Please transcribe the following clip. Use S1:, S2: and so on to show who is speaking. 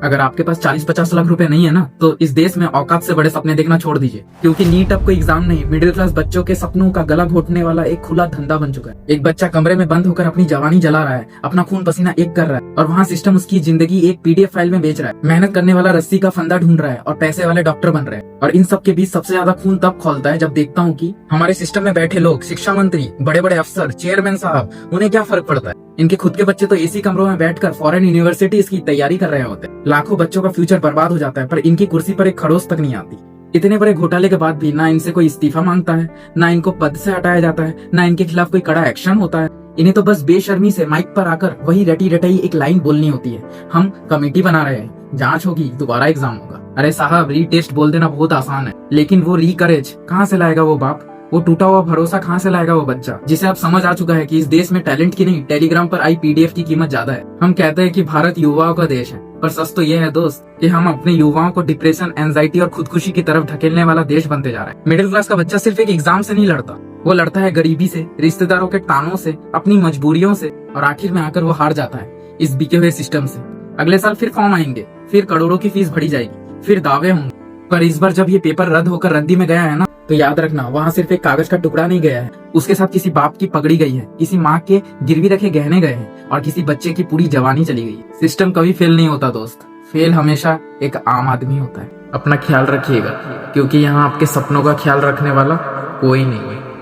S1: अगर आपके पास 40-50 लाख रुपए नहीं है ना, तो इस देश में औकात से बड़े सपने देखना छोड़ दीजिए, क्योंकि नीट अब कोई एग्जाम नहीं, मिडिल क्लास बच्चों के सपनों का गला घोटने वाला एक खुला धंधा बन चुका है। एक बच्चा कमरे में बंद होकर अपनी जवानी जला रहा है, अपना खून पसीना एक कर रहा है, और वहाँ सिस्टम उसकी जिंदगी एक PDF फाइल में बेच रहा है। मेहनत करने वाला रस्सी का फंदा ढूंढ रहा है और पैसे वाले डॉक्टर बन रहे हैं। और इन सब के बीच सबसे ज्यादा खून तब खौलता है जब देखता हूँ कि हमारे सिस्टम में बैठे लोग, शिक्षा मंत्री, बड़े बड़े अफसर, चेयरमैन साहब, उन्हें क्या फर्क पड़ता है। इनके खुद के बच्चे तो एसी कमरों में बैठकर फॉरेन यूनिवर्सिटीज की तैयारी कर रहे होते हैं। लाखों बच्चों का फ्यूचर बर्बाद हो जाता है, पर इनकी कुर्सी पर एक खड़ोस तक नहीं आती। इतने बड़े घोटाले के बाद भी ना इनसे कोई इस्तीफा मांगता है, ना इनको पद से हटाया जाता है, ना इनके खिलाफ कोई कड़ा एक्शन होता है। इन्हें तो बस बेशर्मी से माइक पर आकर वही रटी रटाई एक लाइन बोलनी होती है, हम कमेटी बना रहे हैं, जांच होगी, दोबारा एग्जाम होगा। अरे साहब, रीटेस्ट बोल देना बहुत आसान है, लेकिन वो रीकरेज कहाँ से लाएगा वो बाप? वो टूटा हुआ भरोसा कहाँ से लाएगा वो बच्चा, जिसे अब समझ आ चुका है कि इस देश में टैलेंट की नहीं, टेलीग्राम पर आई PDF की कीमत ज्यादा है। हम कहते हैं कि भारत युवाओं का देश है, पर सच तो ये है दोस्त कि हम अपने युवाओं को डिप्रेशन, एंजाइटी और खुदकुशी की तरफ ढकेलने वाला देश बनते जा रहे हैं। मिडिल क्लास का बच्चा सिर्फ एक एग्जाम से नहीं लड़ता, वो लड़ता है गरीबी से, रिश्तेदारों के तानों से, अपनी मजबूरियों से, और आखिर में आकर वो हार जाता है इस बिके हुए सिस्टम से। अगले साल फिर फॉर्म आएंगे, फिर करोड़ों की फीस भरी जाएगी, फिर दावे होंगे, पर इस बार जब ये पेपर रद्द होकर रद्दी में गया है ना, तो याद रखना वहाँ सिर्फ एक कागज का टुकड़ा नहीं गया है, उसके साथ किसी बाप की पगड़ी गई है, किसी माँ के गिरवी रखे गहने गए हैं, और किसी बच्चे की पूरी जवानी चली गई है। सिस्टम कभी फेल नहीं होता दोस्त, फेल हमेशा एक आम आदमी होता है। अपना ख्याल रखिएगा, क्योंकि यहाँ आपके सपनों का ख्याल रखने वाला कोई नहीं है।